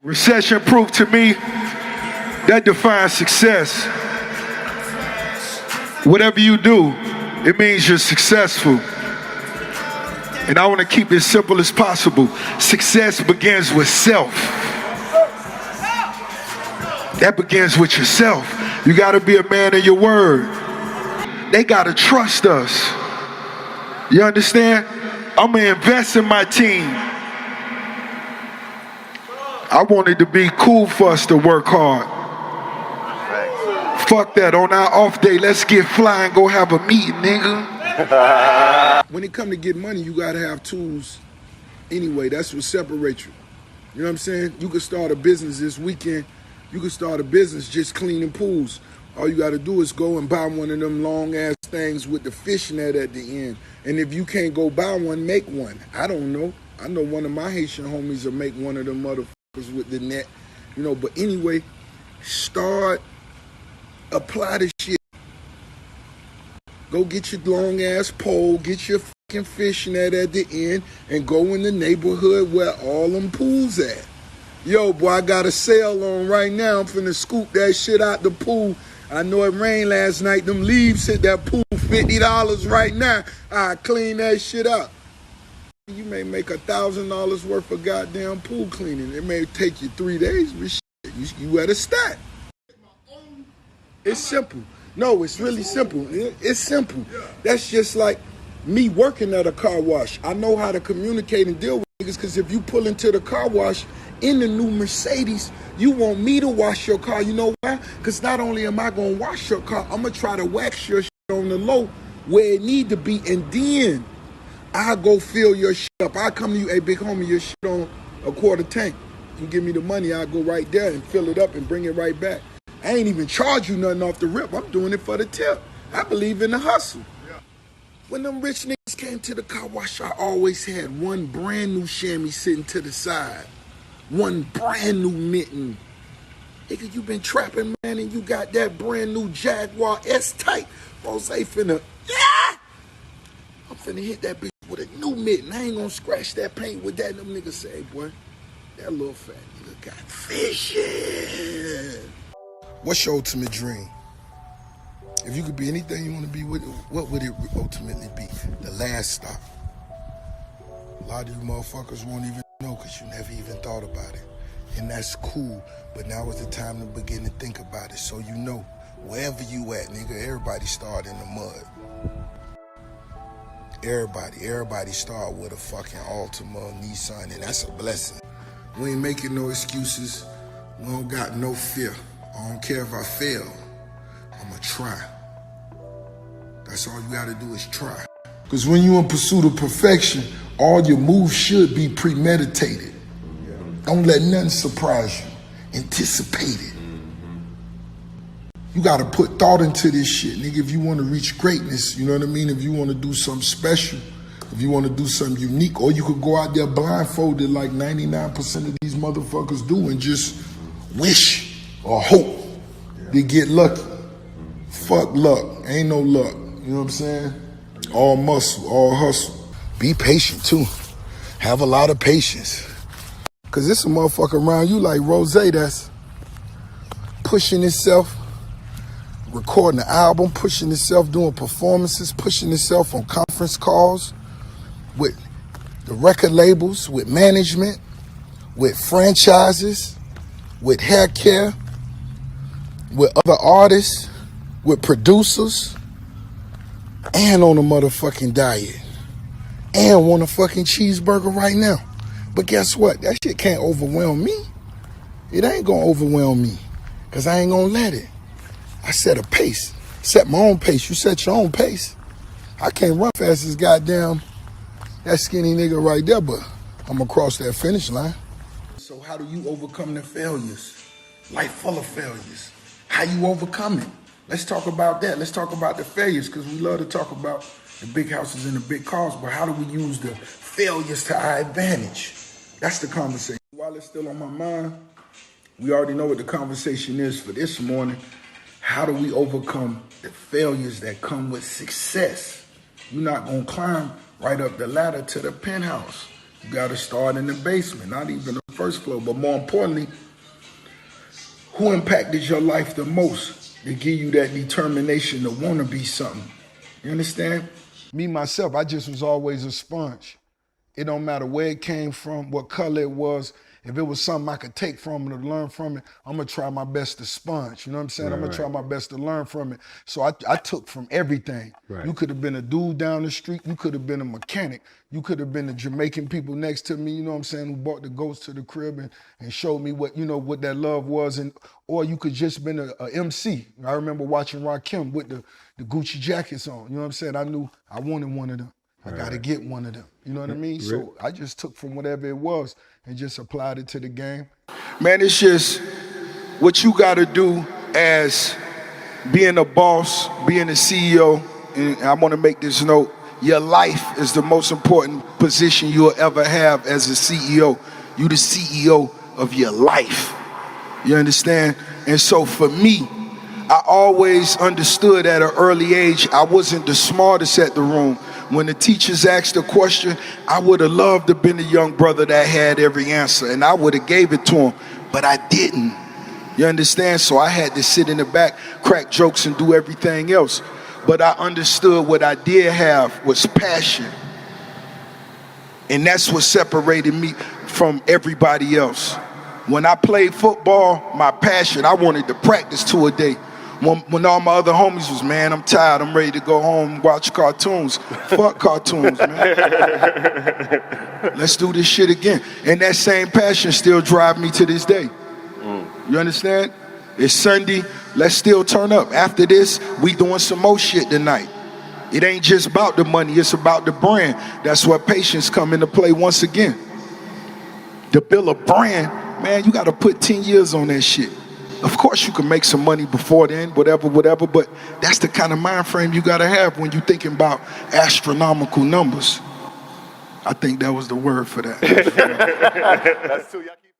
Recession proof to me, that defines success. Whatever you do, it means you're successful. And I want to keep it as simple as possible. Success begins with self. That begins with yourself. You got to be a man of your word. They got to trust us. You understand? I'm going to invest in my team. I want it to be cool for us to work hard. Fuck that. On our off day, let's get fly and go have a meeting, nigga. When it come to get money, you got to have tools anyway. That's what separates you. You know what I'm saying? You could start a business this weekend. You could start a business just cleaning pools. All you got to do is go and buy one of them long-ass things with the fish net at the end. And if you can't go buy one, make one. I don't know. I know one of my Haitian homies will make one of them motherfuckers with the net. You know, but anyway, apply the shit. Go get your long-ass pole, get your fucking fish net at the end, and go in the neighborhood where all them pools at. Yo, boy, I got a sale on right now. I'm finna scoop that shit out the pool. I know it rained last night. Them leaves hit that pool, $50 right now. I clean that shit up. You may make $1,000 worth of goddamn pool cleaning. It may take you 3 days, but shit, you at a stat. It's simple. No, it's really simple. It's simple. That's just like me working at a car wash. I know how to communicate and deal with niggas, because if you pull into the car wash in the new Mercedes, you want me to wash your car. You know why? Because not only am I going to wash your car, I'm going to try to wax your shit on the low where it need to be, and then I go fill your shit up. I come to you, hey, big homie, your shit on a quarter tank. You give me the money, I go right there and fill it up and bring it right back. I ain't even charge you nothing off the rip. I'm doing it for the tip. I believe in the hustle. Yeah. When them rich niggas came to the car wash, I always had one brand new chamois sitting to the side. One brand new mitten. Nigga, you been trapping, man, and you got that brand new Jaguar S-Type. Rose finna, yeah! I'm finna hit that bitch with a new mitten. I ain't gonna scratch that paint with that. Them niggas say, boy, that little fat nigga got fishing. What's your ultimate dream? If you could be anything you want to be, what would it ultimately be? The last stop. A lot of you motherfuckers won't even know because you never even thought about it. And that's cool, but now is the time to begin to think about it, so you know, wherever you at, nigga, everybody start in the mud. Everybody start with a fucking Altima, Nissan, and that's a blessing. We ain't making no excuses. We don't got no fear. I don't care if I fail, I'ma try. That's all you gotta do is try. Because when you're in pursuit of perfection, all your moves should be premeditated. Don't let nothing surprise you. Anticipate it. You gotta put thought into this shit, nigga. If you wanna reach greatness, you know what I mean? If you wanna do something special, if you wanna do something unique, or you could go out there blindfolded like 99% of these motherfuckers do and just wish or hope to get lucky. Fuck luck. Ain't no luck. You know what I'm saying? All muscle, all hustle. Be patient too. Have a lot of patience. Cause it's a motherfucker around you like Rose that's pushing itself, recording an album, pushing itself, doing performances, pushing itself on conference calls with the record labels, with management, with franchises, with hair care, with other artists, with producers, and on a motherfucking diet, and want a fucking cheeseburger right now. But guess what? That shit can't overwhelm me. It ain't gonna overwhelm me, because I ain't gonna let it. I set a pace, set my own pace. You set your own pace. I can't run fast as goddamn that skinny nigga right there, but I'm gonna cross that finish line. So how do you overcome the failures? Life full of failures. How you overcome it? Let's talk about that. Let's talk about the failures, because we love to talk about the big houses and the big cars, but how do we use the failures to our advantage? That's the conversation. While it's still on my mind, we already know what the conversation is for this morning. How do we overcome the failures that come with success? You're not going to climb right up the ladder to the penthouse. You got to start in the basement, not even first floor. But more importantly, who impacted your life the most to give you that determination to want to be something? You understand? Me, myself, I just was always a sponge. It don't matter where it came from, what color it was. If it was something I could take from it or learn from it, I'm gonna try my best to sponge. You know what I'm saying? I'm gonna try my best to learn from it. So I took from everything. You could have been a dude down the street. You could have been a mechanic. You could have been the Jamaican people next to me, you know what I'm saying, who brought the goats to the crib and showed me what, you know, what that love was. Or you could just been a MC. I remember watching Rakim with the Gucci jackets on. You know what I'm saying? I knew I wanted one of them. I gotta get one of them. You know what I mean? So I just took from whatever it was and just applied it to the game. Man, it's just what you gotta do as being a boss, being a CEO, and I wanna make this note, your life is the most important position you'll ever have as a CEO. You the CEO of your life. You understand? And so for me, I always understood at an early age I wasn't the smartest at the room. When the teachers asked a question, I would have loved to have been the young brother that had every answer, and I would have gave it to him, but I didn't. You understand? So I had to sit in the back, crack jokes, and do everything else. But I understood what I did have was passion. And that's what separated me from everybody else. When I played football, my passion, I wanted to practice 2 a day. When all my other homies was, man, I'm tired, I'm ready to go home and watch cartoons. Fuck cartoons, man. Let's do this shit again. And that same passion still drives me to this day. You understand? It's Sunday, let's still turn up. After this, we doing some more shit tonight. It ain't just about the money, it's about the brand. That's where patience come into play once again. To build a brand, man, you gotta put 10 years on that shit. Of course you can make some money before then, whatever, but that's the kind of mind frame you gotta have when you're thinking about astronomical numbers. I think that was the word for that. That's too